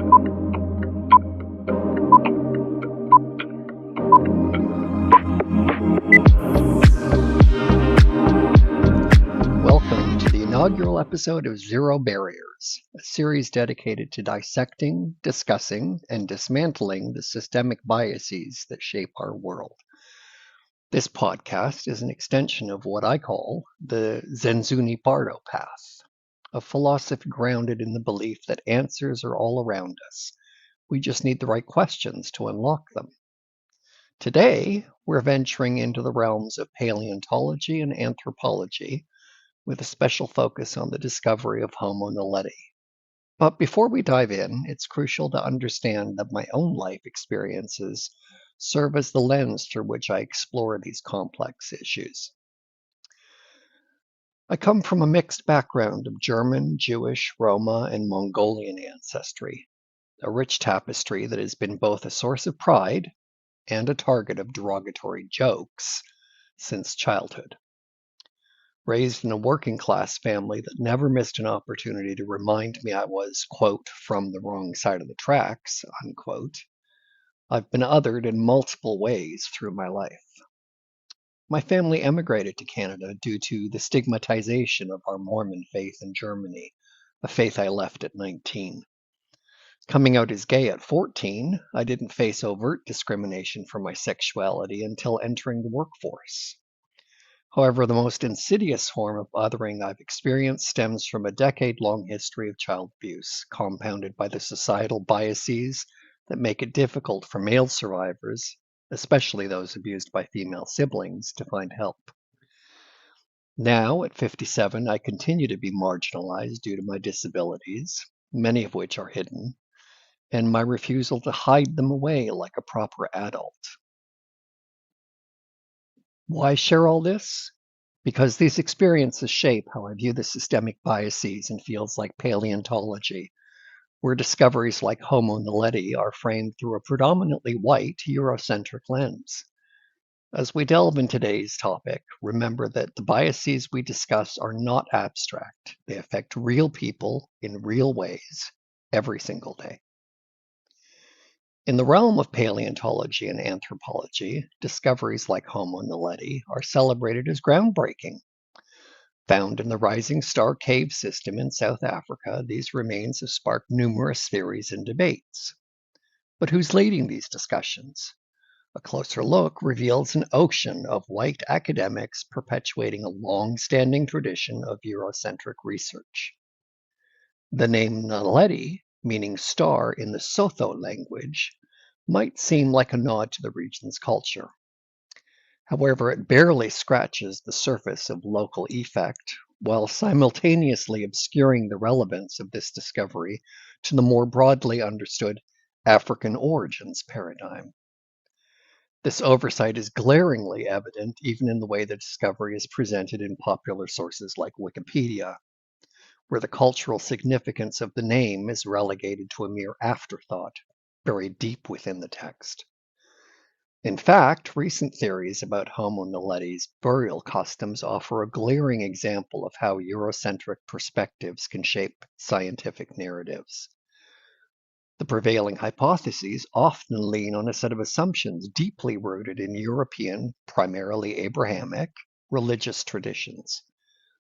Welcome to the inaugural episode of Zero Barriers, a series dedicated to dissecting, discussing, and dismantling the systemic biases that shape our world. This podcast is an extension of what I call the Zenzuni Bardo path, a philosophy grounded in the belief that answers are all around us. We just need the right questions to unlock them. Today, we're venturing into the realms of paleontology and anthropology, with a special focus on the discovery of Homo naledi. But before we dive in, it's crucial to understand that my own life experiences serve as the lens through which I explore these complex issues. I come from a mixed background of German, Jewish, Roma, and Mongolian ancestry, a rich tapestry that has been both a source of pride and a target of derogatory jokes since childhood. Raised in a working class family that never missed an opportunity to remind me I was, quote, from the wrong side of the tracks, unquote, I've been othered in multiple ways through my life. My family emigrated to Canada due to the stigmatization of our Mormon faith in Germany, a faith I left at 19. Coming out as gay at 14, I didn't face overt discrimination for my sexuality until entering the workforce. However, the most insidious form of othering I've experienced stems from a decade-long history of child abuse, compounded by the societal biases that make it difficult for male survivors, especially those abused by female siblings, to find help. Now, at 57, I continue to be marginalized due to my disabilities, many of which are hidden, and my refusal to hide them away like a proper adult. Why share all this? Because these experiences shape how I view the systemic biases in fields like paleontology, where discoveries like Homo naledi are framed through a predominantly white, Eurocentric lens. As we delve into today's topic, remember that the biases we discuss are not abstract. They affect real people in real ways every single day. In the realm of paleontology and anthropology, discoveries like Homo naledi are celebrated as groundbreaking. Found in the Rising Star Cave system in South Africa, these remains have sparked numerous theories and debates. But who's leading these discussions? A closer look reveals an ocean of white academics perpetuating a long-standing tradition of Eurocentric research. The name Naledi, meaning star in the Sotho language, might seem like a nod to the region's culture. However, it barely scratches the surface of local effect, while simultaneously obscuring the relevance of this discovery to the more broadly understood African origins paradigm. This oversight is glaringly evident even in the way the discovery is presented in popular sources like Wikipedia, where the cultural significance of the name is relegated to a mere afterthought, buried deep within the text. In fact, recent theories about Homo naledi's burial customs offer a glaring example of how Eurocentric perspectives can shape scientific narratives. The prevailing hypotheses often lean on a set of assumptions deeply rooted in European, primarily Abrahamic, religious traditions.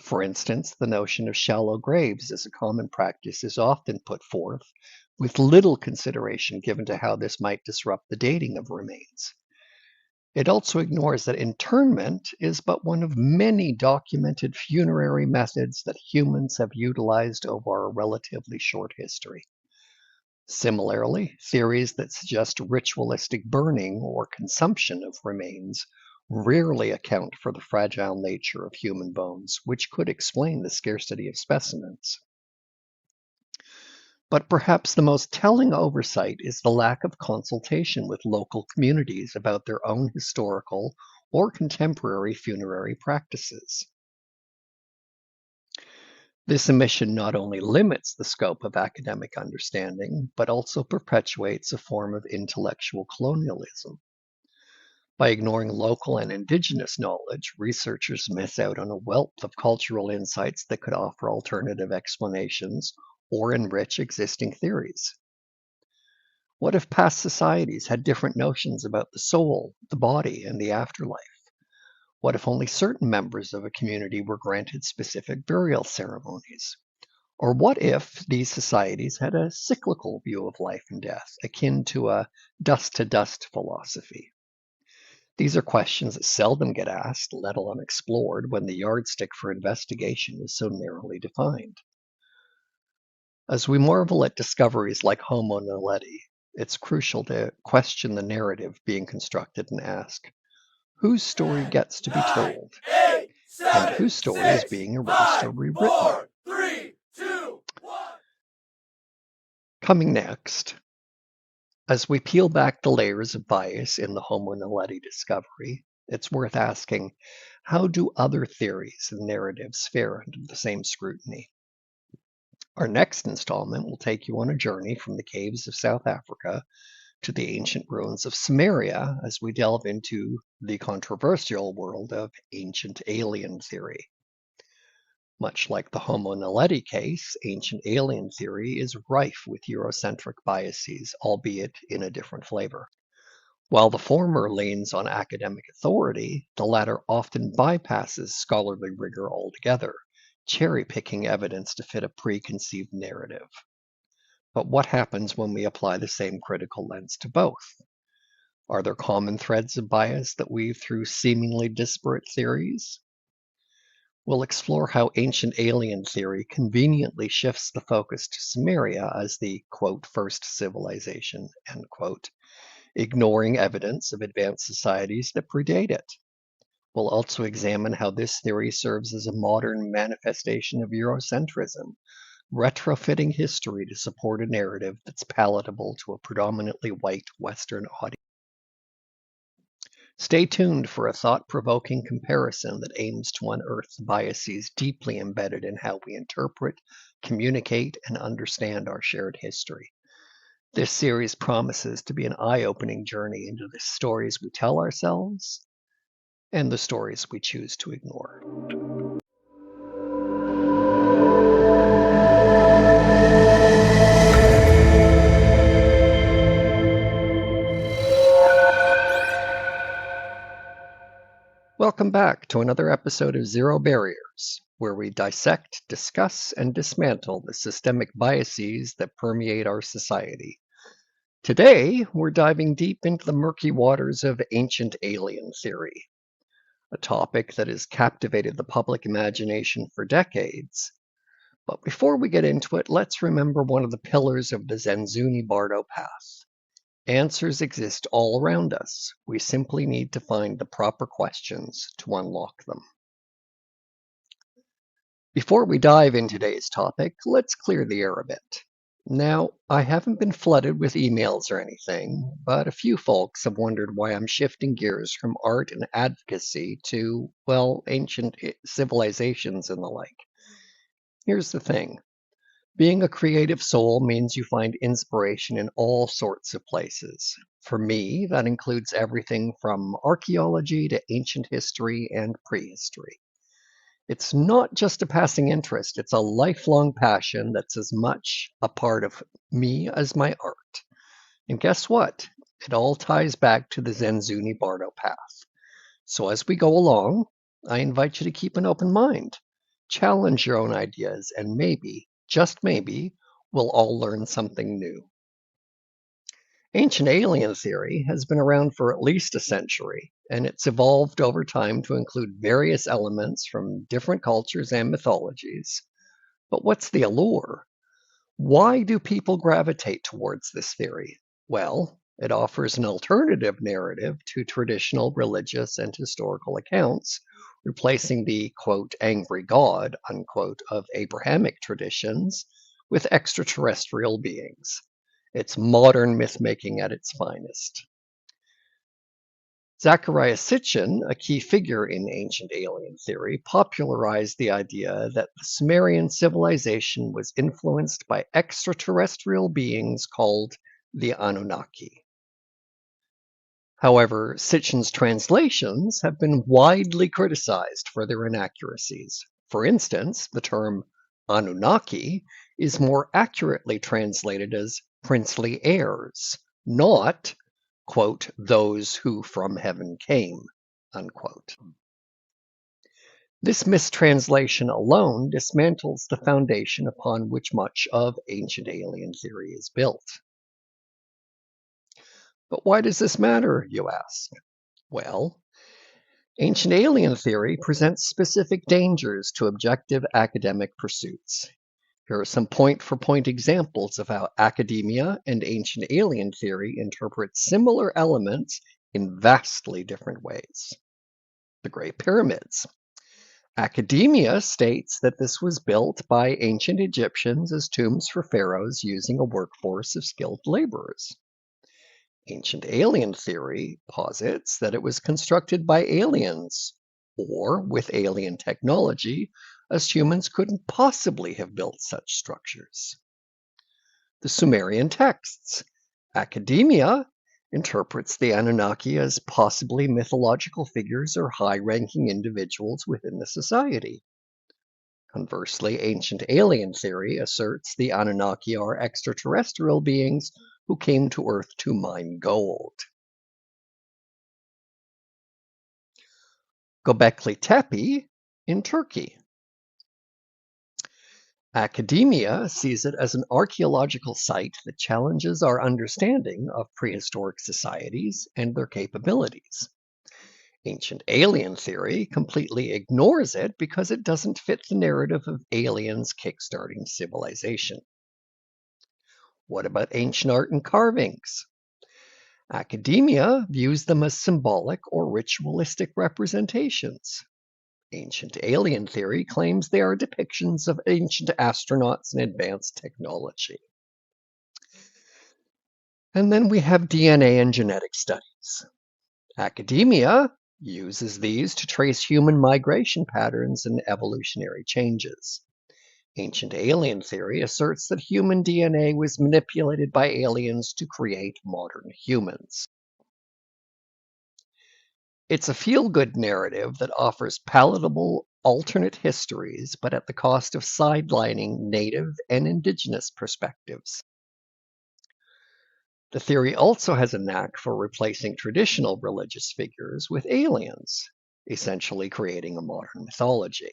For instance, the notion of shallow graves as a common practice is often put forth, with little consideration given to how this might disrupt the dating of remains. It also ignores that internment is but one of many documented funerary methods that humans have utilized over a relatively short history. Similarly, theories that suggest ritualistic burning or consumption of remains rarely account for the fragile nature of human bones, which could explain the scarcity of specimens. But perhaps the most telling oversight is the lack of consultation with local communities about their own historical or contemporary funerary practices. This omission not only limits the scope of academic understanding, but also perpetuates a form of intellectual colonialism. By ignoring local and indigenous knowledge, researchers miss out on a wealth of cultural insights that could offer alternative explanations or enrich existing theories. What if past societies had different notions about the soul, the body, and the afterlife? What if only certain members of a community were granted specific burial ceremonies? Or what if these societies had a cyclical view of life and death, akin to a dust to dust philosophy? These are questions that seldom get asked, let alone explored, when the yardstick for investigation is so narrowly defined. As we marvel at discoveries like Homo naledi, it's crucial to question the narrative being constructed and ask, whose story 10, gets to be 9, told, 8, and 7, whose story is 6, being erased or 5, rewritten? 4, 3, 2, 1. Coming next, as we peel back the layers of bias in the Homo naledi discovery, it's worth asking, how do other theories and narratives fare under the same scrutiny? Our next installment will take you on a journey from the caves of South Africa to the ancient ruins of Samaria as we delve into the controversial world of ancient alien theory. Much like the Homo naledi case, ancient alien theory is rife with Eurocentric biases, albeit in a different flavor. While the former leans on academic authority, the latter often bypasses scholarly rigor altogether, cherry-picking evidence to fit a preconceived narrative. But what happens when we apply the same critical lens to both? Are there common threads of bias that weave through seemingly disparate theories? We'll explore how ancient alien theory conveniently shifts the focus to Sumeria as the, quote, first civilization, end quote, ignoring evidence of advanced societies that predate it. We'll also examine how this theory serves as a modern manifestation of Eurocentrism, retrofitting history to support a narrative that's palatable to a predominantly white Western audience. Stay tuned for a thought-provoking comparison that aims to unearth the biases deeply embedded in how we interpret, communicate, and understand our shared history. This series promises to be an eye-opening journey into the stories we tell ourselves and the stories we choose to ignore. Welcome back to another episode of Zero Barriers, where we dissect, discuss, and dismantle the systemic biases that permeate our society. Today, we're diving deep into the murky waters of ancient alien theory, a topic that has captivated the public imagination for decades. But before we get into it, let's remember one of the pillars of the Zenzuni-Bardo path. Answers exist all around us. We simply need to find the proper questions to unlock them. Before we dive into today's topic, let's clear the air a bit. Now, I haven't been flooded with emails or anything, but a few folks have wondered why I'm shifting gears from art and advocacy to, well, ancient civilizations and the like. Here's the thing. Being a creative soul means you find inspiration in all sorts of places. For me, that includes everything from archaeology to ancient history and prehistory. It's not just a passing interest, it's a lifelong passion that's as much a part of me as my art. And guess what? It all ties back to the Zenzuni-Bardo path. So as we go along, I invite you to keep an open mind. Challenge your own ideas, and maybe, just maybe, we'll all learn something new. Ancient alien theory has been around for at least a century, and it's evolved over time to include various elements from different cultures and mythologies. But what's the allure? Why do people gravitate towards this theory? Well, it offers an alternative narrative to traditional religious and historical accounts, replacing the, quote, angry god, unquote, of Abrahamic traditions with extraterrestrial beings. It's modern myth-making at its finest. Zecharia Sitchin, a key figure in ancient alien theory, popularized the idea that the Sumerian civilization was influenced by extraterrestrial beings called the Anunnaki. However, Sitchin's translations have been widely criticized for their inaccuracies. For instance, the term Anunnaki is more accurately translated as princely heirs, not, quote, those who from heaven came, unquote. This mistranslation alone dismantles the foundation upon which much of ancient alien theory is built. But why does this matter, you ask? Well, ancient alien theory presents specific dangers to objective academic pursuits. Here are some point-for-point examples of how academia and ancient alien theory interpret similar elements in vastly different ways. The Great Pyramids. Academia states that this was built by ancient Egyptians as tombs for pharaohs using a workforce of skilled laborers. Ancient alien theory posits that it was constructed by aliens, or with alien technology, as humans couldn't possibly have built such structures. The Sumerian texts. Academia interprets the Anunnaki as possibly mythological figures or high-ranking individuals within the society. Conversely, ancient alien theory asserts the Anunnaki are extraterrestrial beings who came to Earth to mine gold. Göbekli Tepe in Turkey. Academia sees it as an archaeological site that challenges our understanding of prehistoric societies and their capabilities. Ancient alien theory completely ignores it because it doesn't fit the narrative of aliens kickstarting civilization. What about ancient art and carvings? Academia views them as symbolic or ritualistic representations. Ancient alien theory claims they are depictions of ancient astronauts and advanced technology. And then we have DNA and genetic studies. Academia uses these to trace human migration patterns and evolutionary changes. Ancient alien theory asserts that human DNA was manipulated by aliens to create modern humans. It's a feel-good narrative that offers palatable alternate histories, but at the cost of sidelining native and indigenous perspectives. The theory also has a knack for replacing traditional religious figures with aliens, essentially creating a modern mythology.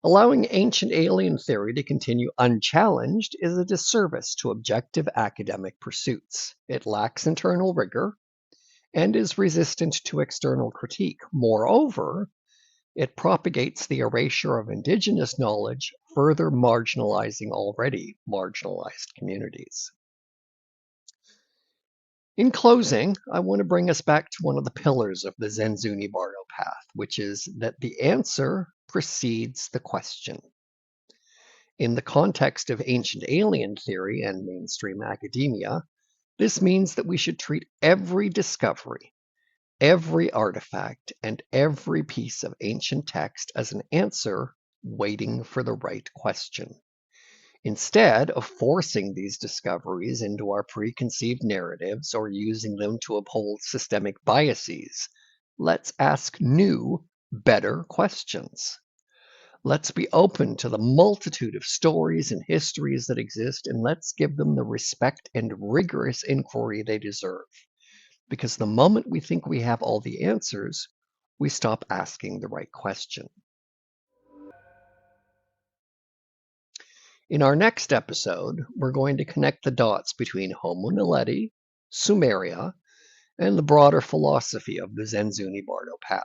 Allowing ancient alien theory to continue unchallenged is a disservice to objective academic pursuits. It lacks internal rigor and is resistant to external critique. Moreover, it propagates the erasure of indigenous knowledge, further marginalizing already marginalized communities. In closing, I want to bring us back to one of the pillars of the Zenzuni Bardo path, which is that the answer precedes the question. In the context of ancient alien theory and mainstream academia, this means that we should treat every discovery, every artifact, and every piece of ancient text as an answer waiting for the right question. Instead of forcing these discoveries into our preconceived narratives or using them to uphold systemic biases, let's ask new, better questions. Let's be open to the multitude of stories and histories that exist, and let's give them the respect and rigorous inquiry they deserve. Because the moment we think we have all the answers, we stop asking the right question. In our next episode, we're going to connect the dots between Homo naledi, Sumeria, and the broader philosophy of the Zenzuni Bardo path.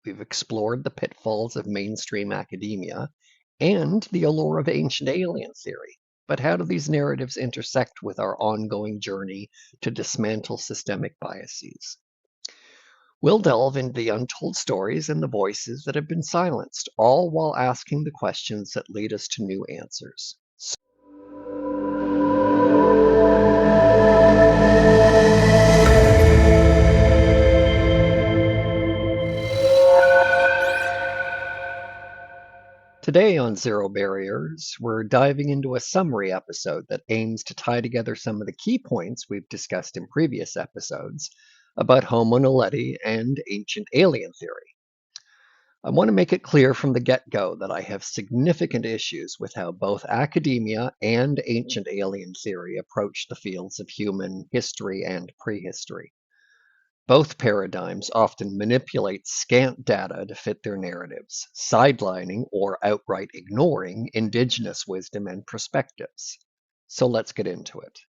We've explored the pitfalls of mainstream academia and the allure of ancient alien theory. But how do these narratives intersect with our ongoing journey to dismantle systemic biases? We'll delve into the untold stories and the voices that have been silenced, all while asking the questions that lead us to new answers. Today on Zero Barriers, we're diving into a summary episode that aims to tie together some of the key points we've discussed in previous episodes about Homo naledi and ancient alien theory. I want to make it clear from the get-go that I have significant issues with how both academia and ancient alien theory approach the fields of human history and prehistory. Both paradigms often manipulate scant data to fit their narratives, sidelining or outright ignoring indigenous wisdom and perspectives. So let's get into it.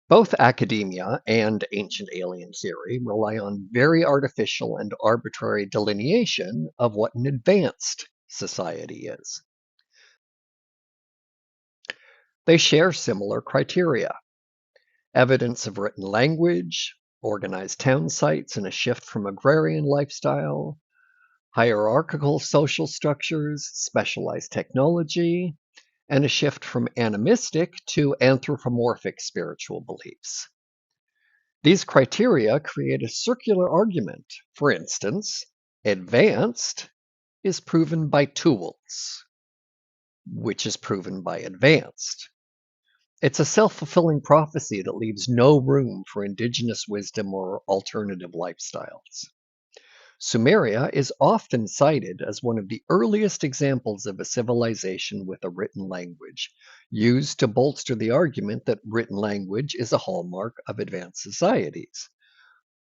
Both academia and ancient alien theory rely on very artificial and arbitrary delineation of what an advanced society is. They share similar criteria: evidence of written language, organized town sites, and a shift from agrarian lifestyle, hierarchical social structures, specialized technology, and a shift from animistic to anthropomorphic spiritual beliefs. These criteria create a circular argument. For instance, advanced is proven by tools, which is proven by advanced. It's a self-fulfilling prophecy that leaves no room for indigenous wisdom or alternative lifestyles. Sumeria is often cited as one of the earliest examples of a civilization with a written language, used to bolster the argument that written language is a hallmark of advanced societies.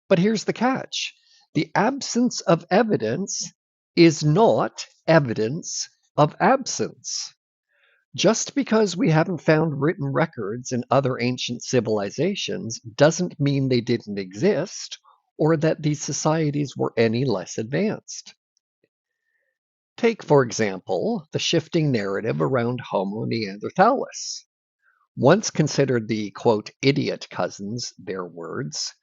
But here's the catch: the absence of evidence is not evidence of absence. Just because we haven't found written records in other ancient civilizations doesn't mean they didn't exist or that these societies were any less advanced. Take, for example, the shifting narrative around Homo neanderthalis. Once considered the quote, idiot cousins, their words,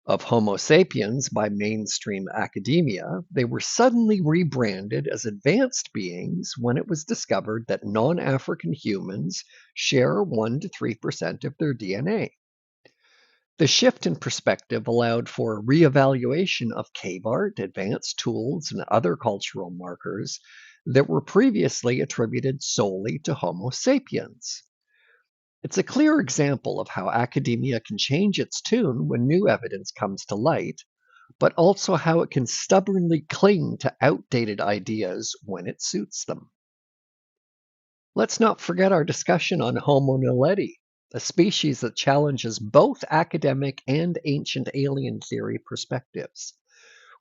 of Homo sapiens by mainstream academia, they were suddenly rebranded as advanced beings when it was discovered that non-African humans share 1 to 3% of their DNA. The shift in perspective allowed for a reevaluation of cave art, advanced tools, and other cultural markers that were previously attributed solely to Homo sapiens. It's a clear example of how academia can change its tune when new evidence comes to light, but also how it can stubbornly cling to outdated ideas when it suits them. Let's not forget our discussion on Homo naledi, a species that challenges both academic and ancient alien theory perspectives.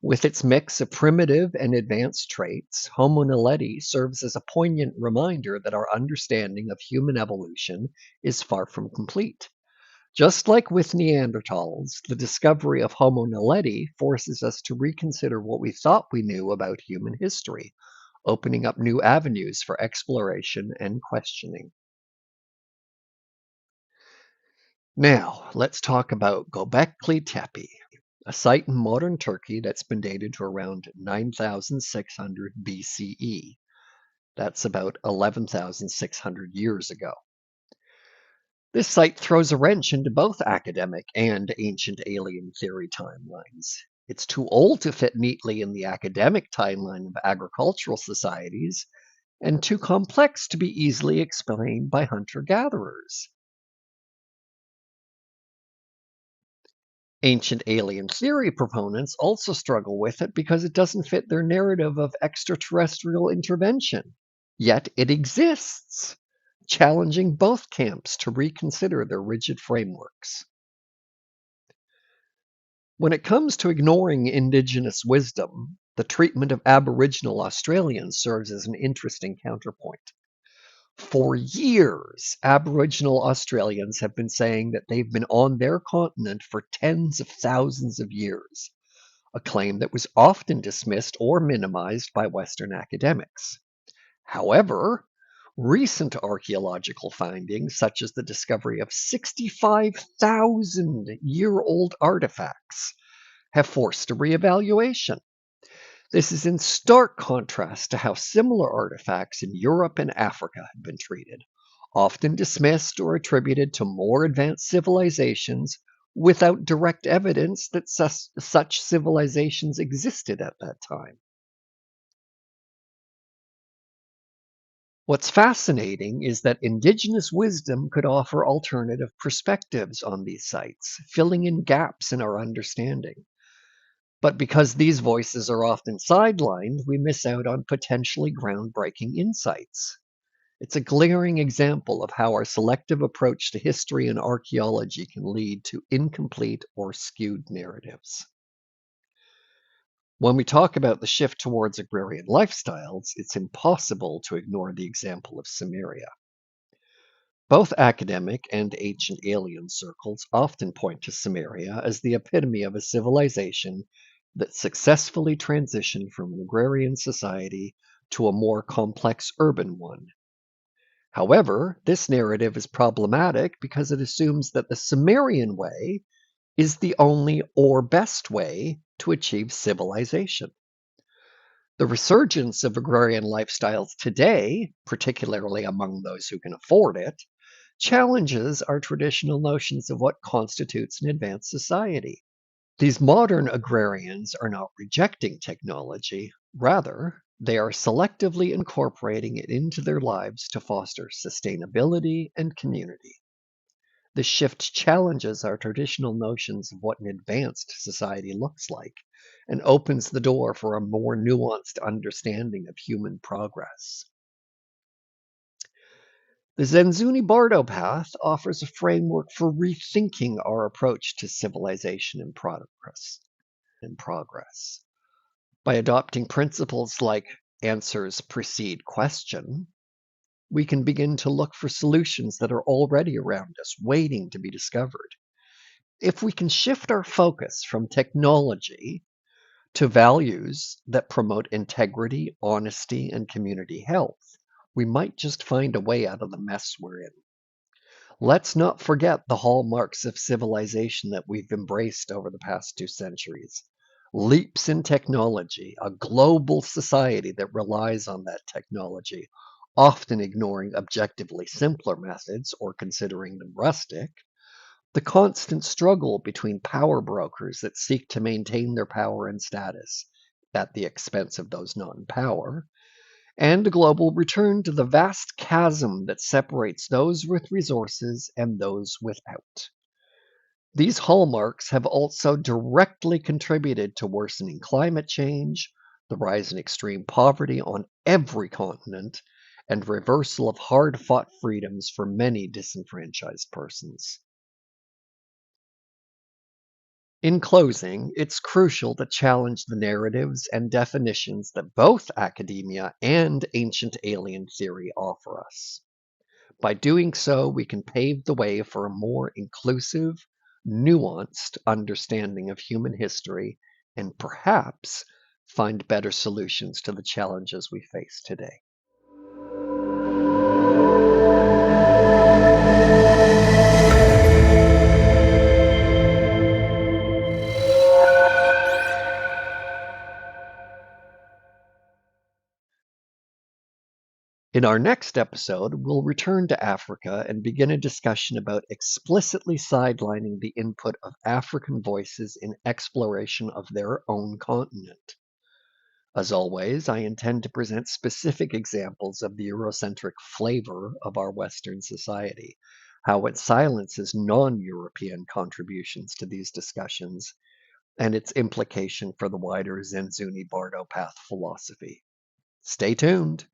With its mix of primitive and advanced traits, Homo naledi serves as a poignant reminder that our understanding of human evolution is far from complete. Just like with Neanderthals, the discovery of Homo naledi forces us to reconsider what we thought we knew about human history, opening up new avenues for exploration and questioning. Now, let's talk about Göbekli Tepe, a site in modern Turkey that's been dated to around 9600 BCE. That's about 11,600 years ago. This site throws a wrench into both academic and ancient alien theory timelines. It's too old to fit neatly in the academic timeline of agricultural societies, and too complex to be easily explained by hunter-gatherers. Ancient alien theory proponents also struggle with it because it doesn't fit their narrative of extraterrestrial intervention. Yet it exists, challenging both camps to reconsider their rigid frameworks. When it comes to ignoring indigenous wisdom, the treatment of Aboriginal Australians serves as an interesting counterpoint. For years, Aboriginal Australians have been saying that they've been on their continent for tens of thousands of years, a claim that was often dismissed or minimized by Western academics. However, recent archaeological findings, such as the discovery of 65,000-year-old artifacts, have forced a reevaluation. This is in stark contrast to how similar artifacts in Europe and Africa have been treated, often dismissed or attributed to more advanced civilizations without direct evidence that such civilizations existed at that time. What's fascinating is that indigenous wisdom could offer alternative perspectives on these sites, filling in gaps in our understanding. But because these voices are often sidelined, we miss out on potentially groundbreaking insights. It's a glaring example of how our selective approach to history and archaeology can lead to incomplete or skewed narratives. When we talk about the shift towards agrarian lifestyles, it's impossible to ignore the example of Sumeria. Both academic and ancient alien circles often point to Sumeria as the epitome of a civilization that successfully transitioned from an agrarian society to a more complex urban one. However, this narrative is problematic because it assumes that the Sumerian way is the only or best way to achieve civilization. The resurgence of agrarian lifestyles today, particularly among those who can afford it, challenges our traditional notions of what constitutes an advanced society. These modern agrarians are not rejecting technology, rather, they are selectively incorporating it into their lives to foster sustainability and community. This shift challenges our traditional notions of what an advanced society looks like and opens the door for a more nuanced understanding of human progress. The Zenzuni Bardo path offers a framework for rethinking our approach to civilization and progress. By adopting principles like answers precede question, we can begin to look for solutions that are already around us, waiting to be discovered. If we can shift our focus from technology to values that promote integrity, honesty, and community health, we might just find a way out of the mess we're in. Let's not forget the hallmarks of civilization that we've embraced over the past 2 centuries. Leaps in technology, a global society that relies on that technology, often ignoring objectively simpler methods or considering them rustic. The constant struggle between power brokers that seek to maintain their power and status at the expense of those not in power, and a global return to the vast chasm that separates those with resources and those without. These hallmarks have also directly contributed to worsening climate change, the rise in extreme poverty on every continent, and reversal of hard fought freedoms for many disenfranchised persons. In closing, it's crucial to challenge the narratives and definitions that both academia and ancient alien theory offer us. By doing so, we can pave the way for a more inclusive, nuanced understanding of human history and perhaps find better solutions to the challenges we face today. In our next episode, we'll return to Africa and begin a discussion about explicitly sidelining the input of African voices in exploration of their own continent. As always, I intend to present specific examples of the Eurocentric flavor of our Western society, how it silences non-European contributions to these discussions, and its implication for the wider Zenzuni Bardo path philosophy. Stay tuned!